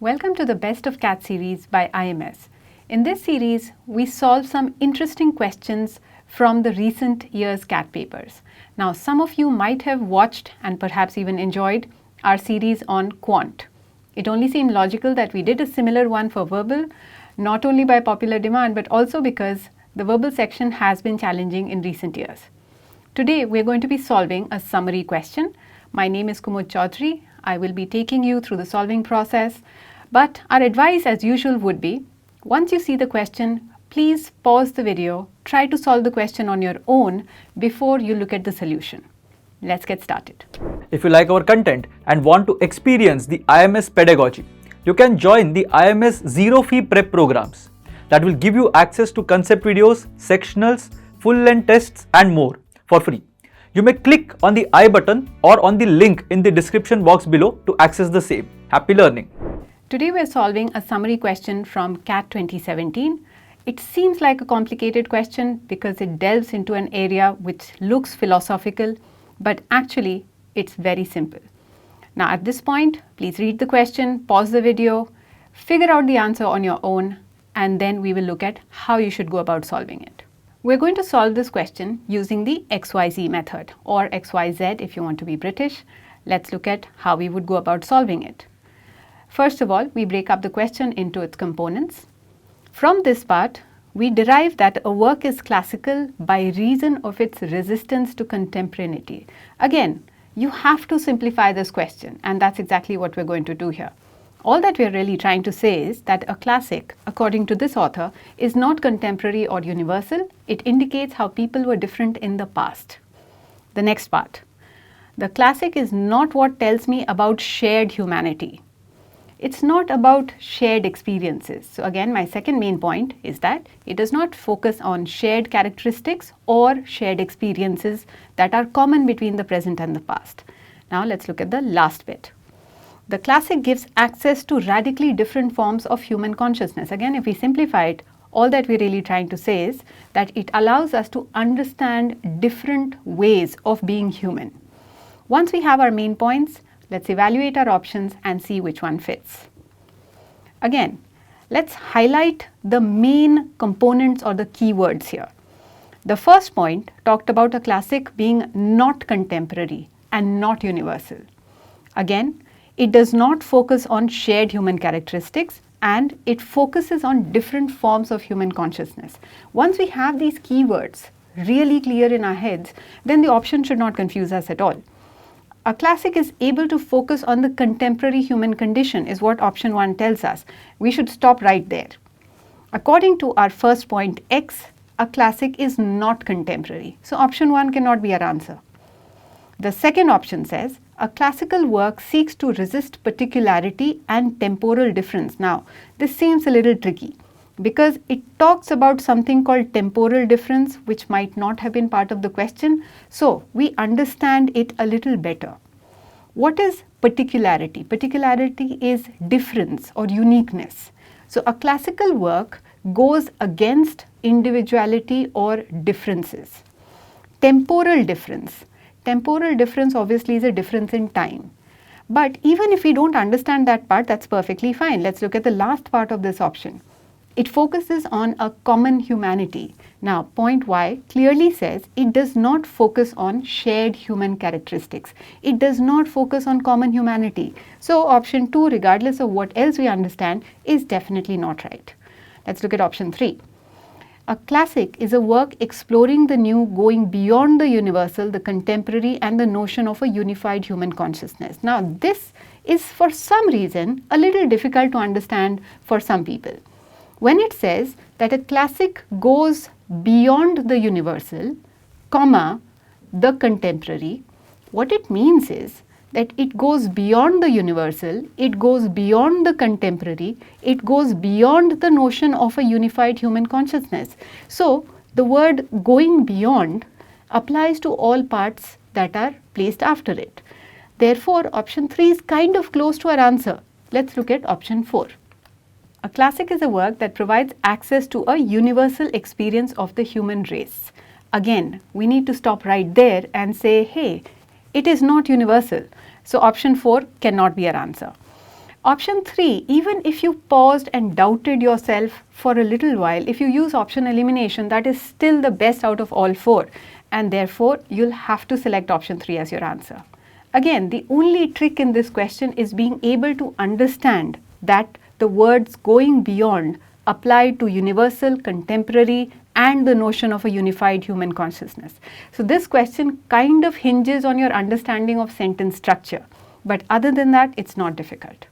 Welcome to the Best of CAT series by IMS. In this series, we solve some interesting questions from the recent year's CAT papers. Now, some of you might have watched and perhaps even enjoyed our series on quant. It only seemed logical that we did a similar one for verbal, not only by popular demand, but also because the verbal section has been challenging in recent years. Today, we're going to be solving a summary question. My name is Kumud Choudhary. I will be taking you through the solving process. But our advice as usual would be, once you see the question, please pause the video, try to solve the question on your own before you look at the solution. Let's get started. If you like our content and want to experience the IMS pedagogy, you can join the IMS Zero Fee Prep programs that will give you access to concept videos, sectionals, full-length tests and more for free. You may click on the I button or on the link in the description box below to access the same. Happy learning! Today we're solving a summary question from CAT 2017. It seems like a complicated question because it delves into an area which looks philosophical, but actually it's very simple. Now at this point, please read the question, pause the video, figure out the answer on your own, and then we will look at how you should go about solving it. We're going to solve this question using the XYZ method, or XYZ if you want to be British. Let's look at how we would go about solving it. First of all, we break up the question into its components. From this part, we derive that a work is classical by reason of its resistance to contemporaneity. Again, you have to simplify this question, and that's exactly what we're going to do here. All that we're really trying to say is that a classic, according to this author, is not contemporary or universal. It indicates how people were different in the past. The next part. The classic is not what tells me about shared humanity. It's not about shared experiences. So again, my second main point is that it does not focus on shared characteristics or shared experiences that are common between the present and the past. Now let's look at the last bit. The classic gives access to radically different forms of human consciousness. Again, if we simplify it, all that we're really trying to say is that it allows us to understand different ways of being human. Once we have our main points, let's evaluate our options and see which one fits. Again, let's highlight the main components or the keywords here. The first point talked about a classic being not contemporary and not universal. Again, it does not focus on shared human characteristics and it focuses on different forms of human consciousness. Once we have these keywords really clear in our heads, then the option should not confuse us at all. A classic is able to focus on the contemporary human condition is what option 1 tells us. We should stop right there. According to our first point X, a classic is not contemporary. So option 1 cannot be our answer. The second option says, a classical work seeks to resist particularity and temporal difference. Now, this seems a little tricky because it talks about something called temporal difference, which might not have been part of the question. So, we understand it a little better. What is particularity? Particularity is difference or uniqueness. So, a classical work goes against individuality or differences. Temporal difference. Temporal difference obviously is a difference in time. But even if we don't understand that part, that's perfectly fine. Let's look at the last part of this option. It focuses on a common humanity. Now, point Y clearly says it does not focus on shared human characteristics. It does not focus on common humanity. So, option 2, regardless of what else we understand, is definitely not right. Let's look at option 3. A classic is a work exploring the new, going beyond the universal, the contemporary, and the notion of a unified human consciousness. Now, this is for some reason a little difficult to understand for some people. When it says that a classic goes beyond the universal, comma, the contemporary, what it means is that it goes beyond the universal, it goes beyond the contemporary, it goes beyond the notion of a unified human consciousness. So, the word going beyond applies to all parts that are placed after it. Therefore, option 3 is kind of close to our answer. Let's look at option 4. A classic is a work that provides access to a universal experience of the human race. Again, we need to stop right there and say, hey, it is not universal. So option 4 cannot be our answer. Option 3, even if you paused and doubted yourself for a little while, if you use option elimination, that is still the best out of all 4, and therefore you'll have to select option 3 as your answer. Again, the only trick in this question is being able to understand that the words going beyond apply to universal, contemporary, and the notion of a unified human consciousness. So this question kind of hinges on your understanding of sentence structure, but other than that, it's not difficult.